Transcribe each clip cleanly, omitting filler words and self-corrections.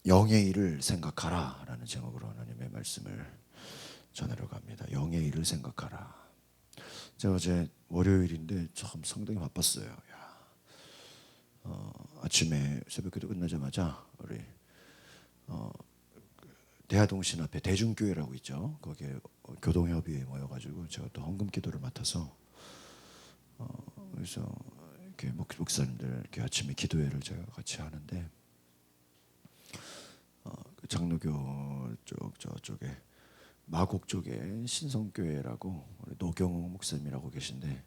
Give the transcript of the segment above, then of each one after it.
영의 일을 생각하라 라는 제목으로 하나님의 말씀을 전하러 갑니다. 영의 일을 생각하라. 제가 어제 월요일인데 참 상당히 바빴어요. 아침에 새벽기도 끝나자마자 우리 대하동신 앞에 대중교회라고 있죠. 거기에 교동협의회 모여가지고 제가 또 헌금기도를 맡아서 그래서 이렇게 목사님들 이렇게 아침에 기도회를 제가 같이 하는데 그 장로교 쪽 저쪽에 마곡 쪽에 신성교회라고 노경호 목사님이라고 계신데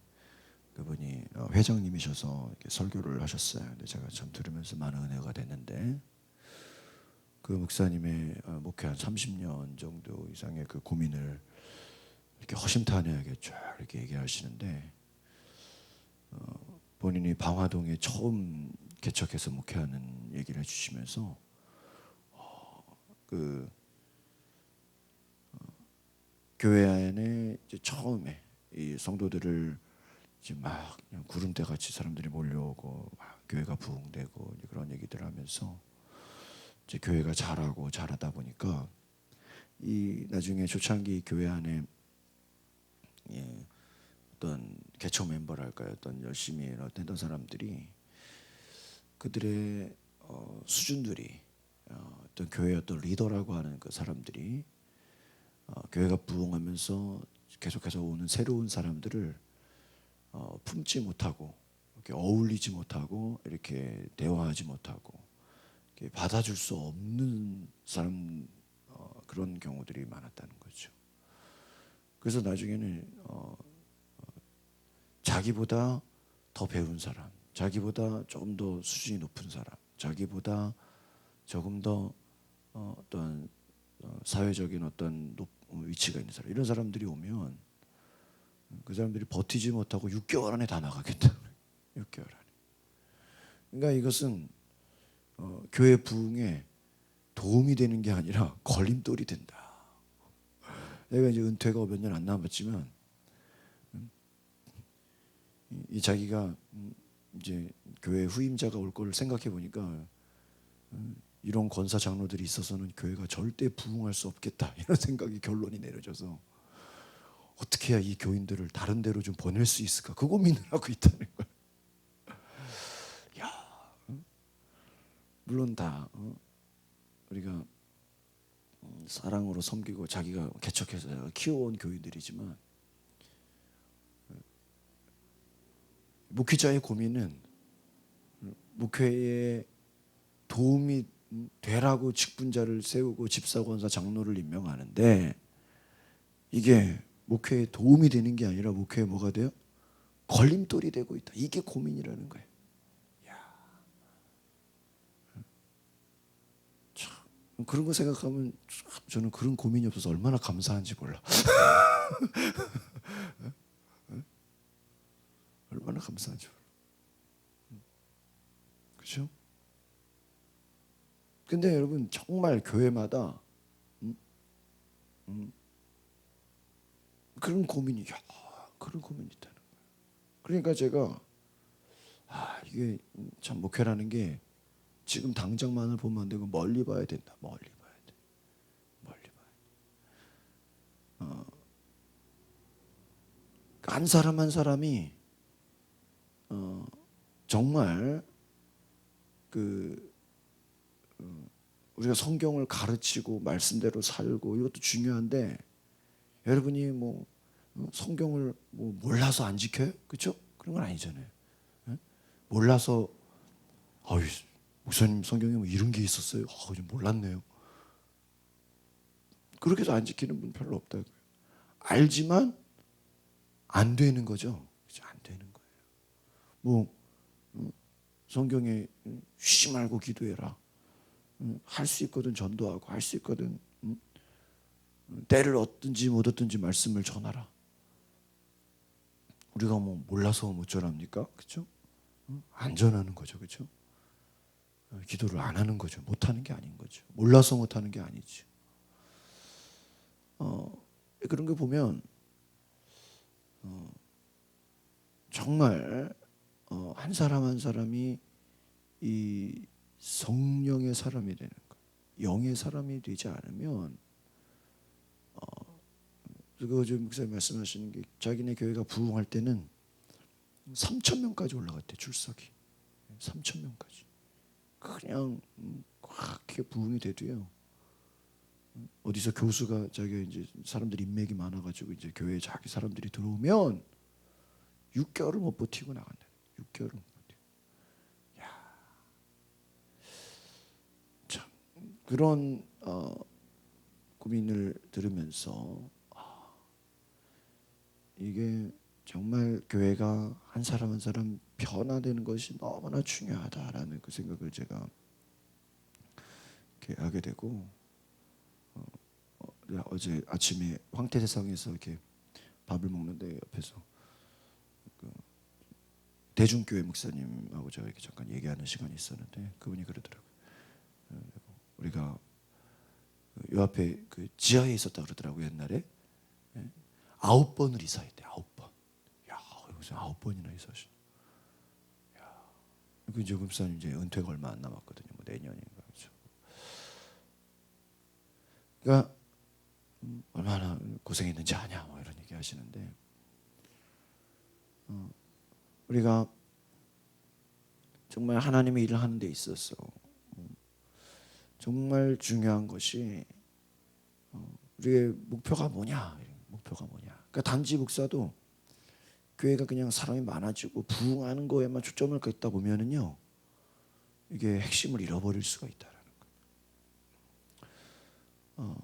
그분이 회장님이셔서 이렇게 설교를 하셨어요. 근데 제가 참 들으면서 많은 은혜가 됐는데 그 목사님의 목회 한 30년 정도 이상의 그 고민을 이렇게 허심탄회하게 쫙 이렇게 얘기하시는데 본인이 방화동에 처음 개척해서 목회하는 얘기를 해주시면서 그 교회 안에 이제 처음에 이 성도들을 이제 막 그냥 구름대 같이 사람들이 몰려오고 막 교회가 부흥되고 그런 얘기들을 하면서 이제 교회가 잘하다 보니까 이 나중에 초창기 교회 안에 어떤 개척 멤버랄까요, 어떤 열심히 했던 사람들이 그들의 수준들이 어떤 교회 어떤 리더라고 하는 그 사람들이 교회가 부흥하면서 계속해서 오는 새로운 사람들을 품지 못하고 이렇게 어울리지 못하고 이렇게 대화하지 못하고 이렇게 받아줄 수 없는 사람 그런 경우들이 많았다는 거죠. 그래서 나중에는 자기보다 더 배운 사람, 자기보다 조금 더 수준이 높은 사람, 자기보다 조금 더 어떤 사회적인 어떤 위치가 있는 사람, 이런 사람들이 오면 그 사람들이 버티지 못하고 6개월 안에 다 나가겠다. 6개월 안에. 그러니까 이것은 교회 부흥에 도움이 되는 게 아니라 걸림돌이 된다. 내가 이제 은퇴가 몇 년 안 남았지만 이 자기가 이제 교회 후임자가 올 걸 생각해 보니까 이런 권사 장로들이 있어서는 교회가 절대 부흥할 수 없겠다 이런 생각이 결론이 내려져서 어떻게 해야 이 교인들을 다른 데로 좀 보낼 수 있을까 그 고민을 하고 있다는 거야. 야, 물론 다 우리가 사랑으로 섬기고 자기가 개척해서 키워온 교인들이지만 목회자의 고민은 목회에 도움이 되라고 직분자를 세우고 집사권사 장로를 임명하는데 이게 목회에 도움이 되는 게 아니라 목회에 뭐가 돼요? 걸림돌이 되고 있다. 이게 고민이라는 거예요. 참, 그런 거 생각하면 저는 그런 고민이 없어서 얼마나 감사한지 몰라. 얼마나 감사한지 몰라. 그렇죠? 근데 여러분 정말 교회마다 그런 고민이 그런 고민이 있다는 거예요. 그러니까 제가 이게 참 목회라는 게 지금 당장만을 보면 안 되고 멀리 봐야 된다. 멀리 봐야 돼. 멀리 봐야 돼. 한 사람 한 사람이 정말 그 우리가 성경을 가르치고 말씀대로 살고 이것도 중요한데 여러분이 뭐 성경을 뭐 몰라서 안 지켜요? 그렇죠? 그런 건 아니잖아요. 몰라서 목사님 성경에 뭐 이런 게 있었어요? 좀 몰랐네요. 그렇게 해서 안 지키는 분 별로 없다고요. 알지만 안 되는 거죠. 그렇죠? 안 되는 거예요. 뭐 성경에 쉬지 말고 기도해라. 할 수 있거든 전도하고 할 수 있거든 때를 얻든지 못 얻든지 말씀을 전하라. 우리가 뭐 몰라서 못 전합니까? 그렇죠? 안 전하는 거죠. 그렇죠? 기도를 안 하는 거죠. 못 하는 게 아닌 거죠. 몰라서 못 하는 게 아니죠. 그런 거 보면 정말 한 사람 한 사람이 이 성령의 사람이 되는 거예요. 영의 사람이 되지 않으면 그거 지금 목사님 말씀하시는 게 자기네 교회가 부흥할 때는 3,000명까지 올라갔대. 출석이 3,000명까지. 그냥 그렇게 부흥이 돼도요. 어디서 교수가 자기 이제 사람들이 인맥이 많아가지고 이제 교회에 자기 사람들이 들어오면 6개월을 못 버티고 나간다. 6개월을 못 버티고. 야, 참 그런 고민을 들으면서 이게 정말 교회가 한 사람 한 사람 변화되는 것이 너무나 중요하다라는 그 생각을 제가 이렇게 하게 되고 어제 아침에 황태세상에서 이렇게 밥을 먹는데 옆에서 그 대중교회 목사님하고 제가 이렇게 잠깐 얘기하는 시간이 있었는데 그분이 그러더라고요. 우리가 요 앞에 그 지하에 있었다 그러더라고요. 옛날에 9번을 이사했대. 9번. 야, 무슨 9번이나 이사하시네. 야, 그 이제 목사님 이제 은퇴가 얼마 안 남았거든요. 뭐 내년인가 그렇죠. 그러니까 얼마나 고생했는지 아냐 뭐 이런 얘기 하시는데 우리가 정말 하나님의 일을 하는 데 있어서 정말 중요한 것이 우리의 목표가 뭐냐. 목표가 뭐냐. 그러니까 단지 목사도 교회가 그냥 사람이 많아지고 부흥하는 거에만 초점을 갖다 보면은요 이게 핵심을 잃어버릴 수가 있다라는 거예요.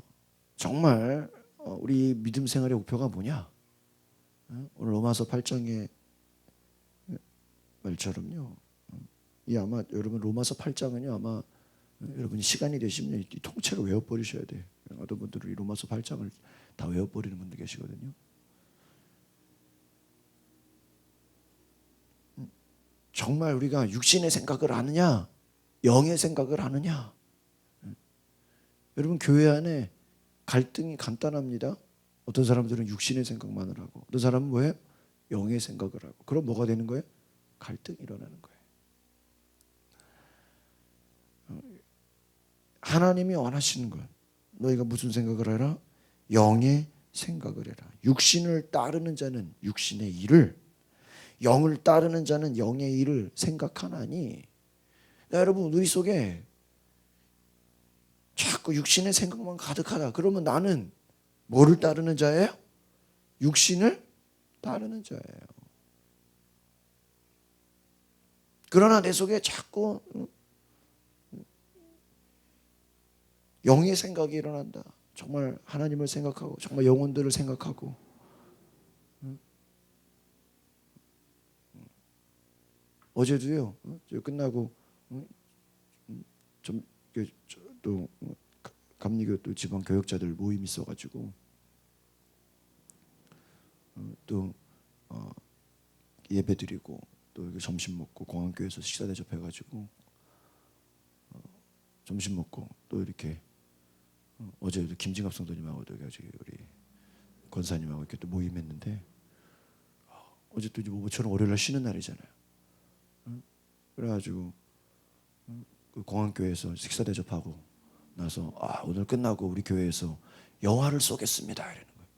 정말 우리 믿음 생활의 목표가 뭐냐? 오늘 로마서 8장의 말처럼요. 이 아마 여러분 로마서 8장은요 아마 여러분이 시간이 되시면 이 통째로 외워버리셔야 돼. 어떤 분들은 이 로마서 8장을 다 외워버리는 분들 계시거든요. 정말 우리가 육신의 생각을 하느냐 영의 생각을 하느냐. 여러분 교회 안에 갈등이 간단합니다. 어떤 사람들은 육신의 생각만을 하고 어떤 사람은 뭐예요? 영의 생각을 하고. 그럼 뭐가 되는 거예요? 갈등이 일어나는 거예요. 하나님이 원하시는 것 너희가 무슨 생각을 해라? 영의 생각을 해라. 육신을 따르는 자는 육신의 일을 영을 따르는 자는 영의 일을 생각하나니 여러분 우리 속에 자꾸 육신의 생각만 가득하다. 그러면 나는 뭐를 따르는 자예요? 육신을 따르는 자예요. 그러나 내 속에 자꾸 영의 생각이 일어난다. 정말 하나님을 생각하고 정말 영혼들을 생각하고 어제도요. 끝나고 또 감리교 또 지방 교역자들 모임 있어가지고 또 예배드리고 또 점심 먹고 공항교회에서 식사 대접해가지고 점심 먹고 또 이렇게 어제도 김진갑 성도님하고도 우리 권사님하고 이렇게 또 모임했는데 어제 또 이제 모처럼 월요일날 쉬는 날이잖아요. 그래가지고 그 공항교회에서 식사 대접하고 나서 오늘 끝나고 우리 교회에서 영화를 쏘겠습니다 이러는 거예요.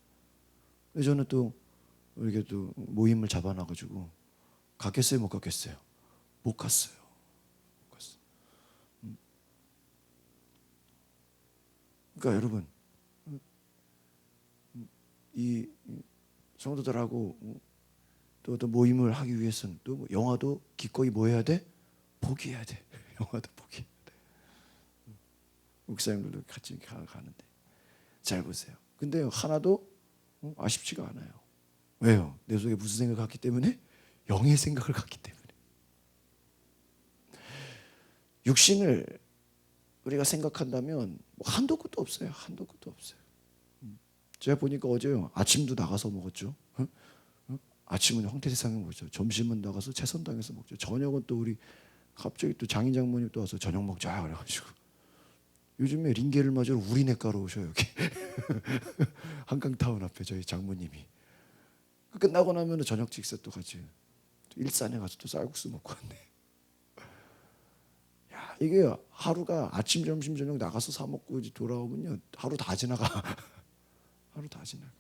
그래서 저는 또 이렇게 또 모임을 잡아놔가지고 갔겠어요 못 갔겠어요? 못 갔어요. 못 갔어요. 그러니까 여러분 이 성도들하고 또 모임을 하기 위해서는 또 영화도 기꺼이 뭐 해야 돼? 포기해야 돼. 영화도 포기해야 돼. 목사님들도 같이 가는데 잘 보세요. 근데 하나도 아쉽지가 않아요. 왜요? 내 속에 무슨 생각을 갖기 때문에? 영의 생각을 갖기 때문에. 육신을 우리가 생각한다면 한도 끝도 없어요. 한도 끝도 없어요. 제가 보니까 어제요 아침도 나가서 먹었죠. 아침은 황태세상에 먹죠. 점심은 나가서 채선당에서 먹죠. 저녁은 또 우리 갑자기 또 장인 장모님 또 와서 저녁 먹자 그래가지고 요즘에 링게를 맞으러 우리네가로 오셔요 여기 한강타운 앞에 저희 장모님이 끝나고 나면 저녁 식사 또 같이 또 일산에 가서 또 쌀국수 먹고 왔네. 야 이게 하루가 아침 점심 저녁 나가서 사 먹고 이제 돌아오면요 하루 다 지나가. 하루 다 지나가.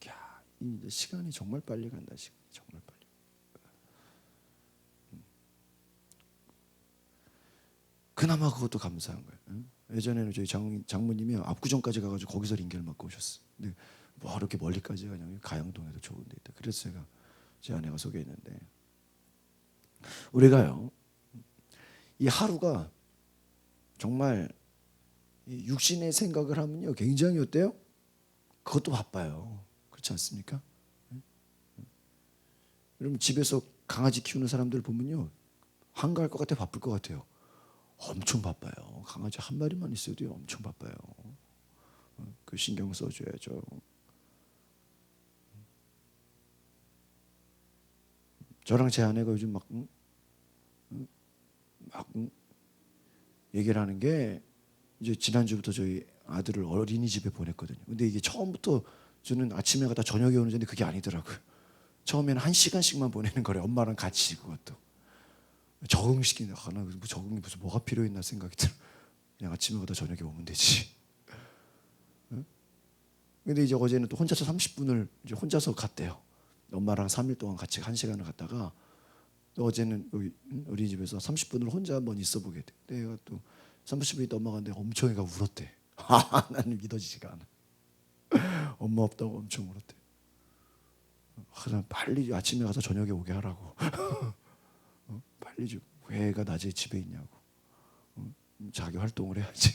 야, 이제 시간이 정말 빨리 간다. 시간이 정말 빨리. 그나마 그것도 감사한 거예요. 응? 예전에는 저희 장모님이 압구정까지 가가지고 거기서 링겔 맞고 오셨어. 근데 뭐 이렇게 멀리까지 가냐면 가양동에도 좋은 데 있다. 그래서 제가 제 아내가 소개했는데 우리가요 이 하루가 정말 이 육신의 생각을 하면요 굉장히 어때요? 그것도 바빠요. 그렇지 않습니까? 여러분 집에서 강아지 키우는 사람들 보면요 한가할 것 같아 바쁠 것 같아요. 엄청 바빠요. 강아지 한 마리만 있어도 엄청 바빠요. 그 신경 써줘야죠. 저랑 제 아내가 요즘 막 얘기를 하는 게 이제 지난주부터 저희 아들을 어린이집에 보냈거든요. 근데 이게 처음부터 저는 아침에 가다 저녁에 오는 전에 그게 아니더라고요. 처음에는 1시간씩만 보내는 거래. 엄마랑 같이 그것도. 적응시키는 하나 적응이 무슨 뭐가 필요했나 생각이 들어. 그냥 아침에 가다 저녁에 오면 되지. 근데 이제 어제는 또 혼자서 30분을 이제 혼자서 갔대요. 엄마랑 3일 동안 같이 1시간을 갔다가 또 어제는 어린이집에서 30분을 혼자 한번 있어 보게 돼. 내가 또 30분이 넘어갔는데 엄청 애가 울었대. 나는 믿어지지가 않아. 엄마 없다고 엄청 울었대. 그냥 빨리 아침에 가서 저녁에 오게 하라고. 빨리 좀. 왜 애가 낮에 집에 있냐고. 자기 활동을 해야지.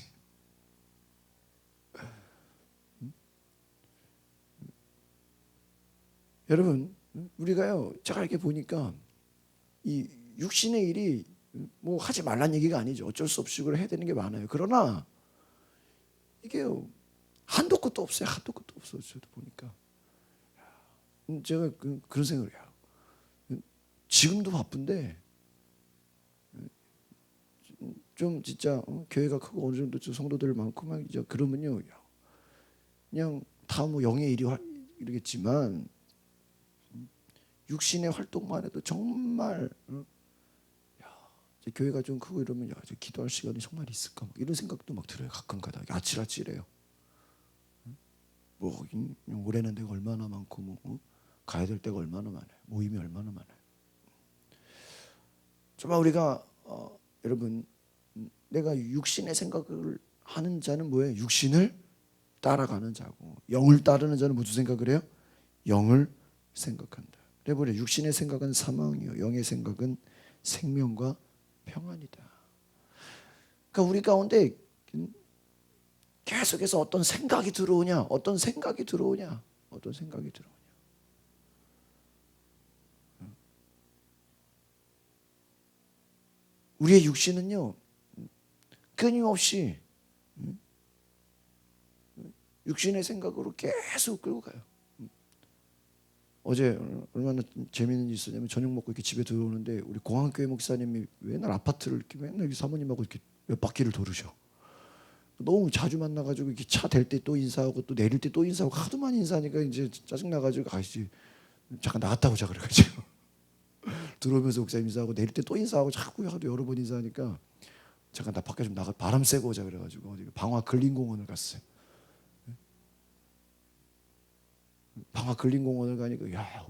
여러분 우리가요 제가 이렇게 보니까 이 육신의 일이 뭐 하지 말란 얘기가 아니죠. 어쩔 수 없이 그걸 해야 되는 게 많아요. 그러나 이게요 한도 끝도 없어요. 한도 끝도 없어요. 저도 보니까 제가 그런 생각을 해요. 지금도 바쁜데 좀 진짜 교회가 크고 어느 정도 성도들 많고 막 이제 그러면요 그냥 다 뭐 영의 일이 이러겠지만 육신의 활동만 해도 정말 교회가 좀 크고 이러면 기도할 시간이 정말 있을까 막 이런 생각도 막 들어요. 가끔가다 아찔아찔해요. 뭐 올해는 내가 얼마나 많고 뭐 가야 될 때가 얼마나 많아요. 모임이 얼마나 많아요. 정말 우리가 여러분 내가 육신의 생각을 하는 자는 뭐예요? 육신을 따라가는 자고 영을 따르는 자는 무슨 생각을 해요? 영을 생각한다. 그래버려 육신의 생각은 사망이요 영의 생각은 생명과 평안이다. 그러니까 우리 가운데 계속해서 어떤 생각이 들어오냐, 어떤 생각이 들어오냐, 어떤 생각이 들어오냐. 우리의 육신은요 끊임없이 육신의 생각으로 계속 끌고 가요. 어제 얼마나 재미있는 일이 있었냐면 저녁 먹고 이렇게 집에 들어오는데 우리 공항교회 목사님이 맨날 아파트를 이렇게 맨날 사모님하고 이렇게 몇 바퀴를 돌으셔. 너무 자주 만나가지고 이렇게 차 댈 때 또 인사하고 또 내릴 때 또 인사하고 하도 많이 인사하니까 이제 짜증 나가지고 아저씨 잠깐 나갔다 오자 그래가지고 들어오면서 목사님 인사하고 내릴 때 또 인사하고 자꾸 하도 여러 번 인사하니까 잠깐 나 밖에 좀 나가 바람 쐬고 오자 그래가지고 어디 방화 근린공원을 갔어요. 방화 근린공원을 가니까 야,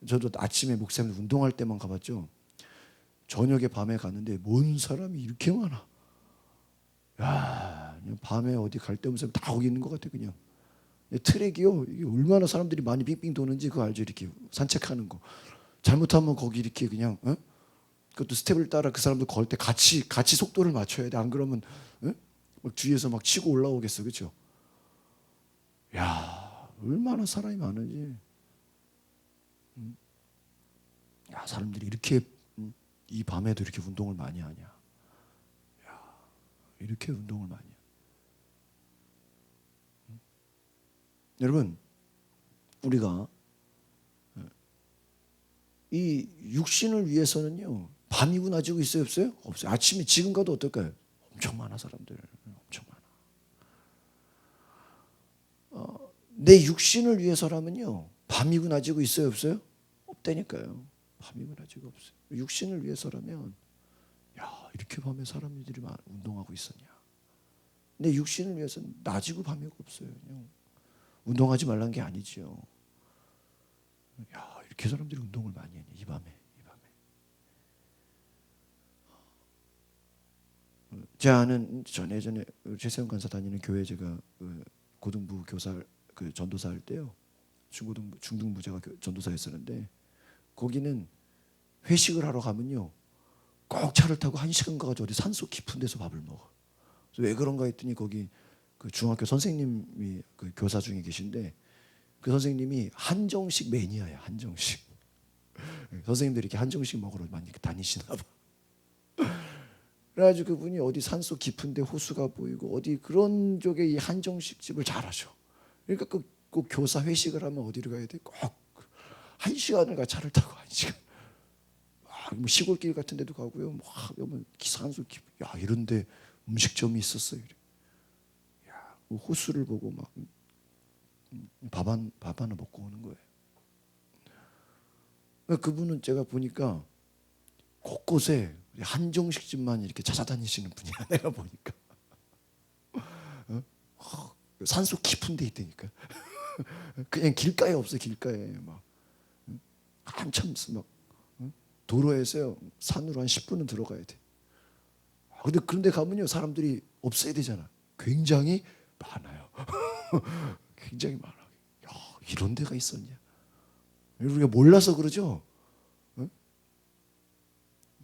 저도 아침에 목사님 운동할 때만 가봤죠. 저녁에 밤에 갔는데 뭔 사람이 이렇게 많아. 야, 그냥 밤에 어디 갈 데 없는 사람 다 거기 있는 것 같아 그냥. 트랙이요. 이게 얼마나 사람들이 많이 빙빙 도는지 그거 알죠? 이렇게 산책하는 거. 잘못하면 거기 이렇게 그냥 그것도 스텝을 따라 그 사람들 걸 때 같이 속도를 맞춰야 돼. 안 그러면 막 뒤에서 막 치고 올라오겠어, 그렇죠? 야. 얼마나 사람이 많은지. 야, 사람들이 이렇게 이 밤에도 이렇게 운동을 많이 하냐. 야, 이렇게 운동을 많이 해. 여러분, 우리가 이 육신을 위해서는요. 밤이고 낮이고 있어요, 없어요? 없어요. 아침에 지금 가도 어떨까요? 엄청 많아 사람들. 엄청 많아. 내 육신을 위해서라면요. 밤이고 낮이고 있어요, 없어요? 없다니까요. 밤이고 낮이고 없어요. 육신을 위해서라면 야, 이렇게 밤에 사람들이 운동하고 있었냐. 내 육신을 위해서는 낮이고 밤이고 없어요. 그냥 운동하지 말란 게 아니지요. 야, 이렇게 사람들이 운동을 많이 했냐 이 밤에. 제가 아는 예전에 최세영 간사 다니는 교회 제가 고등부 교사 전도사 할 때요. 중등부 제가 전도사였었는데 거기는 회식을 하러 가면요. 꼭 차를 타고 1시간 가가지고 어디 산속 깊은 데서 밥을 먹어. 그래서 왜 그런가 했더니 거기 그 중학교 선생님이 그 교사 중에 계신데 그 선생님이 한정식 매니아야. 한정식. 선생님들이 이렇게 한정식 먹으러 많이 다니시나 봐. 그래가지고 그분이 어디 산속 깊은데 호수가 보이고 어디 그런 쪽에 이 한정식 집을 잘 하셔. 그러니까 꼭 교사 회식을 하면 어디로 가야 돼? 꼭 1시간을 가 차를 타고 1시간. 뭐 시골길 같은 데도 가고요. 뭐 산속 깊. 야, 이런데 음식점이 있었어요. 야, 호수를 보고 막 밥 하나 먹고 오는 거예요. 그분은 제가 보니까 곳곳에 한정식집만 이렇게 찾아다니시는 분이야. 내가 보니까 산속 깊은 데 있다니까. 그냥 길가에 없어. 길가에 막 한참 막 도로에서요 산으로 한 10분은 들어가야 돼. 근데 그런데 가면요 사람들이 없어야 되잖아. 굉장히 많아요. 굉장히 많아. 야, 이런 데가 있었냐? 우리가 몰라서 그러죠. 응?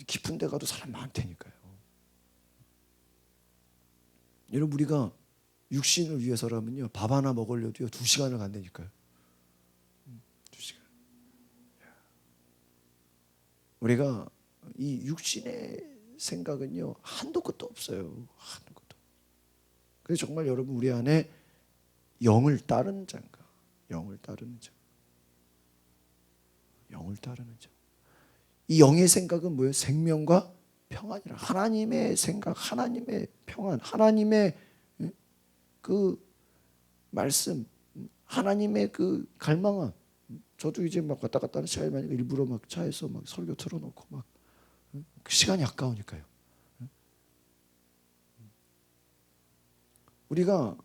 깊은 데 가도 사람 많다니까요. 여러분 우리가 육신을 위해서라면요 밥 하나 먹으려도요 2시간을 간다니까요. 2시간. 우리가 이 육신의 생각은요 한도 끝도 없어요. 한도 끝도. 그래서 정말 여러분 우리 안에 영을 따르는 자인가? 영을 따르는 자. 영을 따르는 자. 이 영의 생각은 뭐예요? 생명과 평안이라. 하나님의 생각, 하나님의 평안, 하나님의 그 말씀, 하나님의 그 갈망함. 저도 이제 막 왔다 갔다 하는 시간이 많으니까 일부러 막 차에서 막 설교 틀어놓고 막 시간이 아까우니까요. 우리가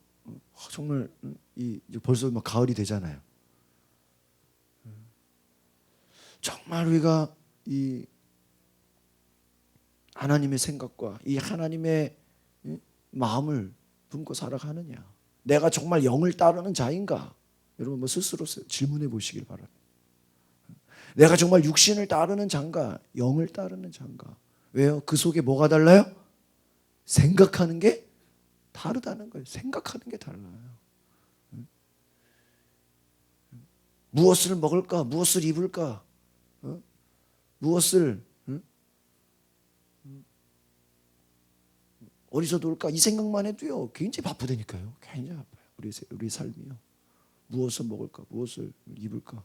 정말 이제 벌써 막 가을이 되잖아요. 정말 우리가 이 하나님의 생각과 이 하나님의 마음을 품고 살아가느냐? 내가 정말 영을 따르는 자인가? 여러분 뭐 스스로 질문해 보시길 바랍니다. 내가 정말 육신을 따르는 자인가? 영을 따르는 자인가? 왜요? 그 속에 뭐가 달라요? 생각하는 게 다르다는 거예요. 생각하는 게 달라요. 무엇을 먹을까? 무엇을 입을까? 무엇을 어디서 놀까? 이 생각만 해도요 굉장히 바쁘다니까요. 굉장히 바빠요. 우리 삶이요. 무엇을 먹을까? 무엇을 입을까?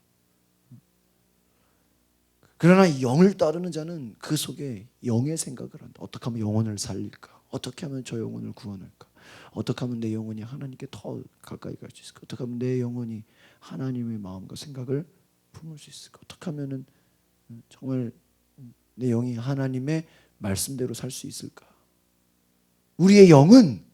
그러나 영을 따르는 자는 그 속에 영의 생각을 한다. 어떻게 하면 영혼을 살릴까? 어떻게 하면 저 영혼을 구원할까? 어떻게 하면 내 영혼이 하나님께 더 가까이 갈 수 있을까? 어떻게 하면 내 영혼이 하나님의 마음과 생각을 품을 수 있을까? 어떻게 하면은 정말 내 영이 하나님의 말씀대로 살 수 있을까? 우리의 영은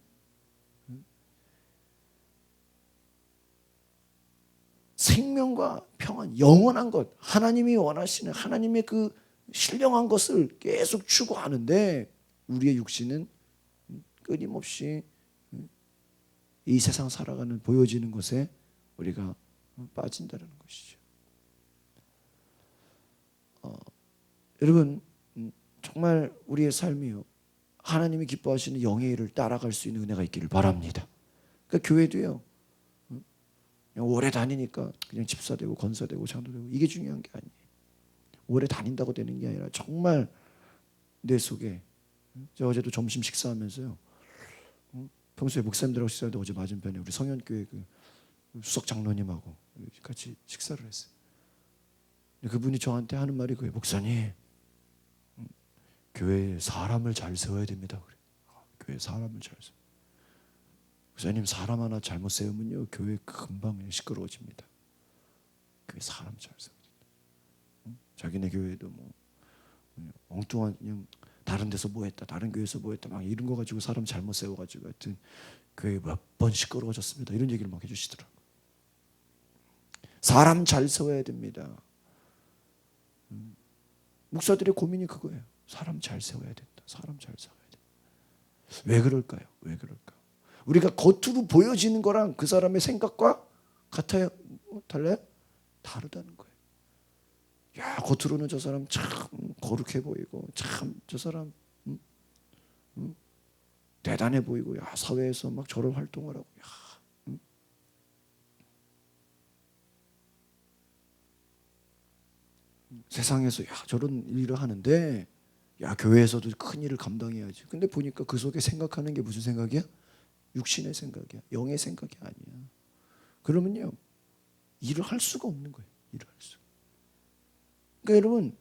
생명과 평안, 영원한 것, 하나님이 원하시는 하나님의 그 신령한 것을 계속 추구하는데 우리의 육신은 끊임없이 이 세상 살아가는 보여지는 것에 우리가 빠진다는 것이죠. 여러분 정말 우리의 삶이요 하나님이 기뻐하시는 영의 일을 따라갈 수 있는 은혜가 있기를 바랍니다. 그러니까 교회도요 그냥 오래 다니니까 그냥 집사되고 권사되고 장로되고 이게 중요한 게 아니에요. 오래 다닌다고 되는 게 아니라 정말 내 속에 제가 어제도 점심 식사하면서요 평소에 목사님들하고 식사할 때 어제 맞은편에 우리 성현교회 그 수석 장로님하고 같이 식사를 했어요. 그분이 저한테 하는 말이 그거예요. 목사님 교회에 사람을 잘 세워야 됩니다. 그래. 교회에 사람을 잘 세워. 목사님 사람 하나 잘못 세우면요 교회 금방 시끄러워집니다. 교회 사람 잘 세워야 된다. 자기네 교회도 뭐 엉뚱한 그냥 다른 데서 뭐 했다, 다른 교회에서 뭐 했다, 막 이런 거 가지고 사람 잘못 세워가지고 하여튼 교회 몇 번 시끄러워졌습니다. 이런 얘기를 막 해주시더라고요. 사람 잘 세워야 됩니다. 목사들의 고민이 그거예요. 사람 잘 세워야 된다. 사람 잘 세워야 된다. 왜 그럴까요? 왜 그럴까? 우리가 겉으로 보여지는 거랑 그 사람의 생각과 같아요? 달라요? 다르다는 거예요. 야, 겉으로는 저 사람 참 거룩해 보이고, 참 저 사람 대단해 보이고, 야, 사회에서 막 저런 활동을 하고, 야, 세상에서 야, 저런 일을 하는데, 야, 교회에서도 큰 일을 감당해야지. 근데 보니까 그 속에 생각하는 게 무슨 생각이야? 육신의 생각이야. 영의 생각이 아니야. 그러면요, 일을 할 수가 없는 거예요. 일을 할 수가. 그러니까 여러분,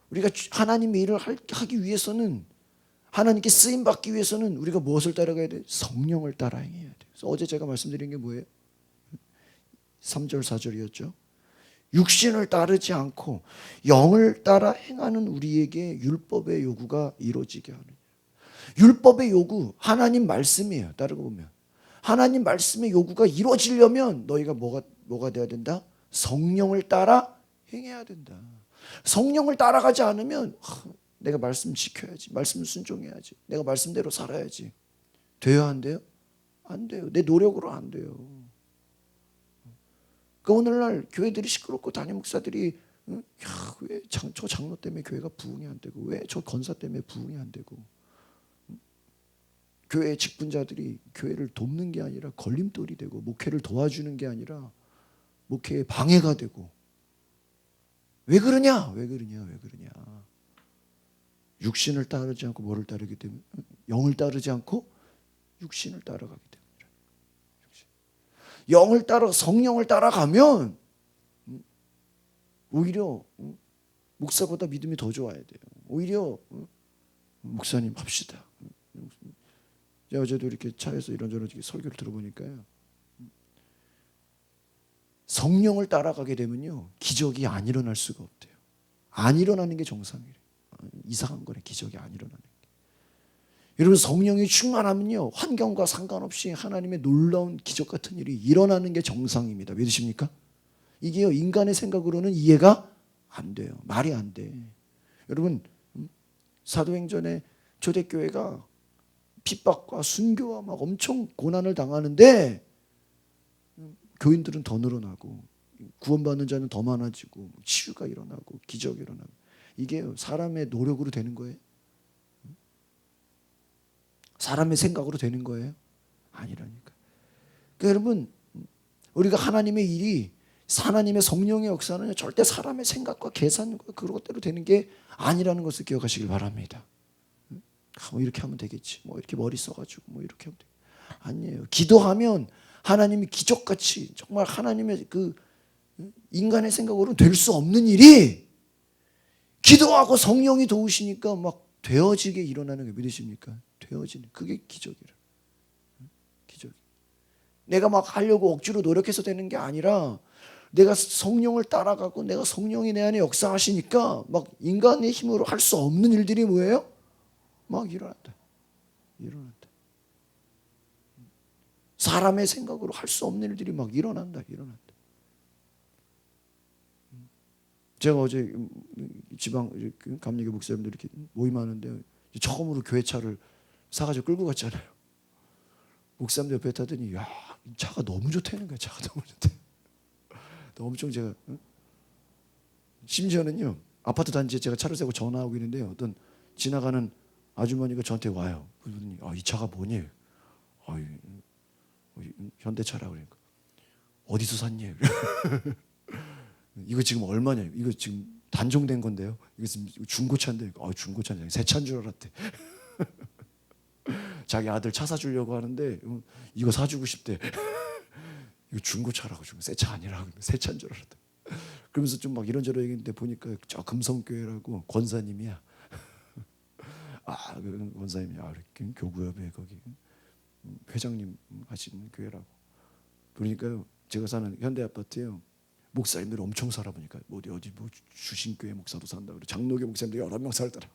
우리가 하나님의 일을 하기 위해서는, 하나님께 쓰임 받기 위해서는 우리가 무엇을 따라가야 돼? 성령을 따라 행해야 돼. 그래서 어제 제가 말씀드린 게 뭐예요? 3절 4절이었죠. 육신을 따르지 않고 영을 따라 행하는 우리에게 율법의 요구가 이루어지게 하느냐. 율법의 요구, 하나님 말씀이에요. 따르고 보면 하나님 말씀의 요구가 이루어지려면 너희가 뭐가 돼야 된다? 성령을 따라 행해야 된다. 성령을 따라가지 않으면 내가 말씀 지켜야지, 말씀 순종해야지, 내가 말씀대로 살아야지. 돼요, 안 돼요? 안 돼요. 내 노력으로 안 돼요. 그 오늘날 교회들이 시끄럽고 담임 목사들이 왜 저 장로 때문에 교회가 부흥이 안 되고, 왜 저 권사 때문에 부흥이 안 되고, 교회 직분자들이 교회를 돕는 게 아니라 걸림돌이 되고, 목회를 도와주는 게 아니라 목회에 방해가 되고, 왜 그러냐? 왜 그러냐? 왜 그러냐? 육신을 따르지 않고 뭐를 따르기 때문에, 영을 따르지 않고 육신을 따라가기 때문에. 영을 따라 성령을 따라가면 오히려 목사보다 믿음이 더 좋아야 돼요. 오히려 목사님 합시다. 제가 어제도 이렇게 차에서 이런저런 설교를 들어보니까요, 성령을 따라가게 되면요, 기적이 안 일어날 수가 없대요. 안 일어나는 게 정상이래요. 이상한 거네, 기적이 안 일어나는 게. 여러분, 성령이 충만하면요, 환경과 상관없이 하나님의 놀라운 기적 같은 일이 일어나는 게 정상입니다. 믿으십니까? 이게요, 인간의 생각으로는 이해가 안 돼요. 말이 안 돼. 여러분, 사도행전에 초대교회가 핍박과 순교와 막 엄청 고난을 당하는데 교인들은 더 늘어나고, 구원받는 자는 더 많아지고, 치유가 일어나고, 기적이 일어나고. 이게 사람의 노력으로 되는 거예요? 사람의 생각으로 되는 거예요? 아니라니까. 그러니까 여러분, 우리가 하나님의 일이, 하나님의 성령의 역사는 절대 사람의 생각과 계산과 그런 것대로 되는 게 아니라는 것을 기억하시길 바랍니다. 뭐 이렇게 하면 되겠지, 뭐 이렇게 머리 써가지고 뭐 이렇게 하면 되겠지. 아니에요. 기도하면 하나님이 기적같이, 정말 하나님의 그 인간의 생각으로는 될 수 없는 일이 기도하고 성령이 도우시니까 막 되어지게 일어나는 게, 믿으십니까? 되어지는, 그게 기적이라. 기적. 내가 막 하려고 억지로 노력해서 되는 게 아니라 내가 성령을 따라가고 내가 성령이 내 안에 역사하시니까 막 인간의 힘으로 할 수 없는 일들이 뭐예요? 막 일어난다. 일어난다. 사람의 생각으로 할 수 없는 일들이 막 일어난다. 일어난다. 제가 어제 지방 감리교 목사님들 이렇게 모임하는데 처음으로 교회차를 사가지고 끌고 갔잖아요. 목사님들 옆에 타더니, 야, 차가 너무 좋다는 거야. 차가 너무 좋다. 엄청 제가, 심지어는요, 아파트 단지에 제가 차를 세고 전화하고 있는데 어떤 지나가는 아주머니가 저한테 와요. 그러더니, 이 차가 뭐니? 현대차라 그러니까. 어디서 샀니? 이거 지금 얼마냐? 이거 지금 단종된 건데요. 이거 지금 중고차인데, 중고차냐? 새 차인 줄 알았대. 자기 아들 차 사주려고 하는데 이거 사주고 싶대. 이거 중고차라고, 새 차 아니라 새 차인 줄 알았대. 그러면서 좀 막 이런저런 얘기했는데 보니까 저 금성교회라고 권사님이야. 그 권사님이 교구협에 거기 회장님 하시는 교회라고. 그러니까요, 제가 사는 현대 아파트에요, 목사님들이 엄청 살아보니까 어디 뭐 주신교회 목사도 산다 그래, 장로교 목사님들 여러 명 살더라.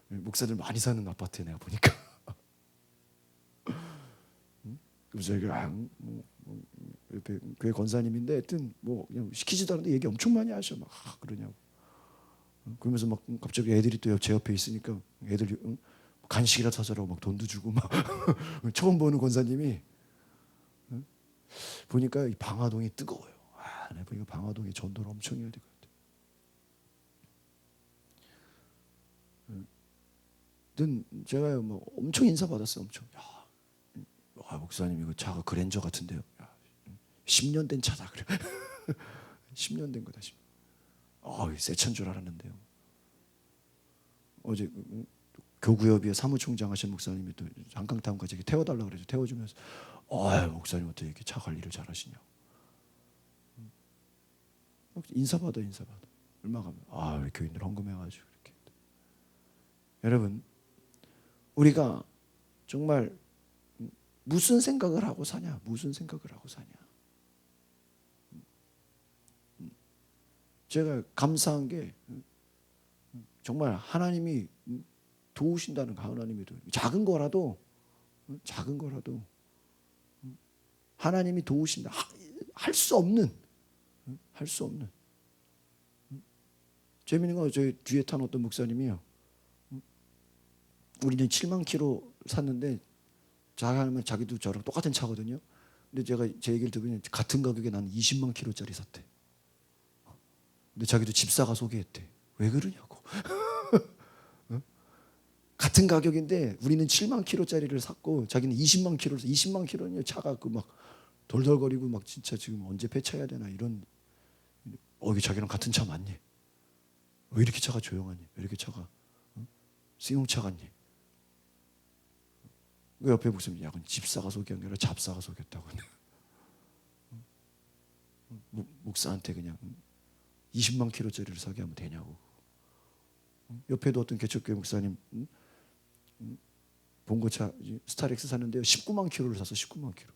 목사들 많이 사는 아파트에 내가 보니까. 그래서 여기 옆에 교회 권사님인데 하여튼 뭐 그냥 시키지도 않는데 얘기 엄청 많이 하셔. 막 그러냐고. 그러면서 막 갑자기 애들이 또 제 옆에 있으니까 애들 간식이라 사주라고 막 돈도 주고 막 처음 보는 권사님이 보니까 이 방화동이 뜨거워요. 내가 보니까 방화동에 전도를 엄청 해야 될 것 같아. 제가 뭐 엄청 인사 받았어요. 엄청. 목사님 이거 차가 그랜저 같은데요. 10년 된 차다 그래. 10년 된 거다. 새 차인 줄 알았는데요. 어제 교구협의회 사무총장 하신 목사님이 또 한강타운까지 태워달라고 그래서 태워주면서 목사님 어떻게 이렇게 차 관리를 잘하시냐. 인사받아. 얼마 가면 우리 교인들 헌금해가지고 이렇게. 여러분 우리가 정말 무슨 생각을 하고 사냐? 무슨 생각을 하고 사냐? 제가 감사한 게 정말 하나님이 도우신다는 거. 하나님이 작은 거라도 하나님이 도우신다. 할 수 없는 재미있는 건 저희 뒤에 탄 어떤 목사님이요. 우리는 7만 킬로 샀는데 자기도 저랑 똑같은 차거든요. 근데 제가 제 얘기를 들으면 같은 가격에 나는 20만 킬로짜리 샀대. 근데 자기도 집사가 소개했대. 왜 그러냐고. 같은 가격인데 우리는 7만 킬로짜리를 샀고 자기는 20만 킬로를 20만 킬로는 차가 그 막 돌돌거리고 막 진짜 지금 언제 폐차해야 되나 이런. 이게 자기랑 같은 차 맞니? 왜 이렇게 차가 조용하니? 왜 이렇게 차가 승용차 같니? 그 옆에 무슨 약은 집사가 소개한 게 아니라 잡사가 소개했다고. 목사한테 그냥 20만 킬로짜리를 사게 하면 되냐고. 옆에도 어떤 개척교회 목사님 봉고차 스타렉스 샀는데요 19만 킬로를 사서 19만 킬로.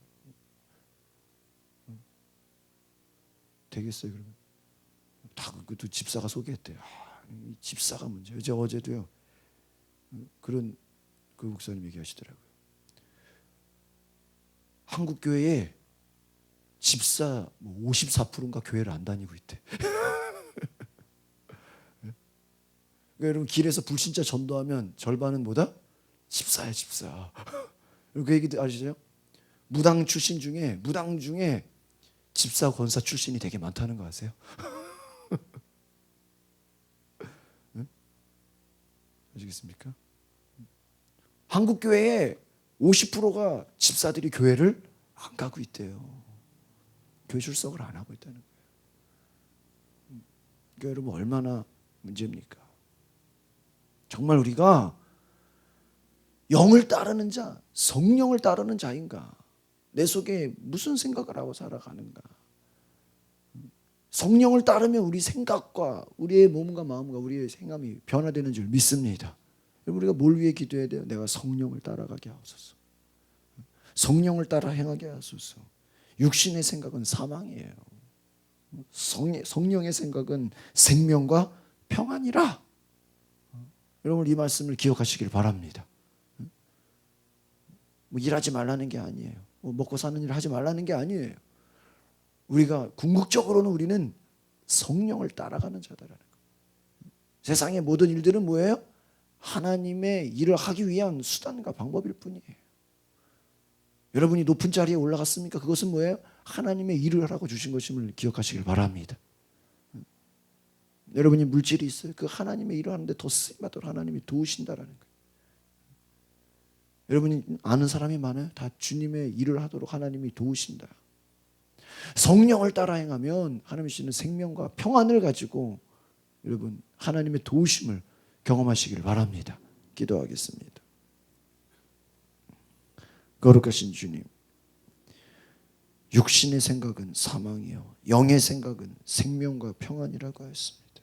되겠어요 그러면? 다 그것도 집사가 소개했대요. 이 집사가 문제예요. 어제도요 그런 그 목사님 얘기하시더라고요. 한국 교회에 집사 54%인가 교회를 안 다니고 있대. 그러니까 여러분 길에서 불신자 전도하면 절반은 뭐다? 집사야 집사. 그 얘기도 아시죠? 무당 중에 집사 권사 출신이 되게 많다는 거 아세요? 응? 아시겠습니까? 한국 교회에 50%가 집사들이 교회를 안 가고 있대요. 교회 출석을 안 하고 있다는 거예요. 그러니까 여러분 얼마나 문제입니까? 정말 우리가 영을 따르는 자, 성령을 따르는 자인가? 내 속에 무슨 생각을 하고 살아가는가? 성령을 따르면 우리 생각과 우리의 몸과 마음과 우리의 생각이 변화되는 줄 믿습니다. 우리가 뭘 위해 기도해야 돼요? 내가 성령을 따라가게 하소서. 성령을 따라 행하게 하소서. 육신의 생각은 사망이에요. 성령의 생각은 생명과 평안이라. 여러분 이 말씀을 기억하시길 바랍니다. 일하지 말라는 게 아니에요. 먹고 사는 일을 하지 말라는 게 아니에요. 우리가 궁극적으로는 우리는 성령을 따라가는 자다라는 거예요. 세상의 모든 일들은 뭐예요? 하나님의 일을 하기 위한 수단과 방법일 뿐이에요. 여러분이 높은 자리에 올라갔습니까? 그것은 뭐예요? 하나님의 일을 하라고 주신 것임을 기억하시길 바랍니다. 여러분이 물질이 있어요. 그 하나님의 일을 하는데 더 쓰임받도록 하나님이 도우신다라는 거예요. 여러분이 아는 사람이 많아요. 다 주님의 일을 하도록 하나님이 도우신다. 성령을 따라 행하면 하나님이시는 생명과 평안을 가지고 여러분 하나님의 도우심을 경험하시기를 바랍니다. 기도하겠습니다. 거룩하신 주님, 육신의 생각은 사망이요 영의 생각은 생명과 평안이라고 하였습니다.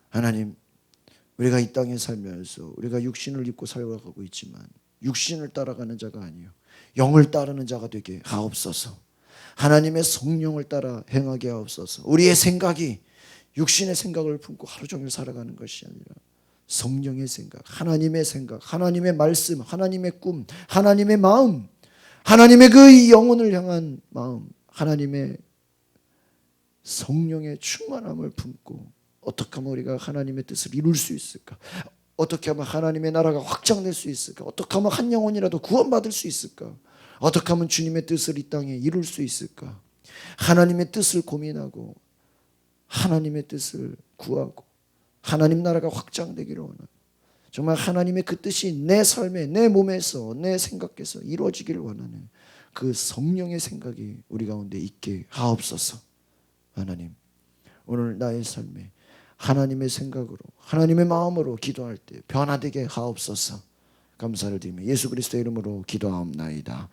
하나님, 우리가 이 땅에 살면서 우리가 육신을 입고 살아가고 있지만 육신을 따라가는 자가 아니요 영을 따르는 자가 되게 하옵소서. 하나님의 성령을 따라 행하게 하옵소서. 우리의 생각이 육신의 생각을 품고 하루 종일 살아가는 것이 아니라 성령의 생각, 하나님의 말씀, 하나님의 꿈, 하나님의 마음, 하나님의 그 영혼을 향한 마음, 하나님의 성령의 충만함을 품고 어떻게 하면 우리가 하나님의 뜻을 이룰 수 있을까? 어떻게 하면 하나님의 나라가 확장될 수 있을까? 어떻게 하면 한 영혼이라도 구원받을 수 있을까? 어떻게 하면 주님의 뜻을 이 땅에 이룰 수 있을까? 하나님의 뜻을 고민하고 하나님의 뜻을 구하고 하나님 나라가 확장되기를 원하는, 정말 하나님의 그 뜻이 내 삶에, 내 몸에서, 내 생각에서 이루어지기를 원하는 그 성령의 생각이 우리 가운데 있게 하옵소서. 하나님, 오늘 나의 삶에 하나님의 생각으로, 하나님의 마음으로 기도할 때 변화되게 하옵소서. 감사를 드리며 예수 그리스도의 이름으로 기도하옵나이다.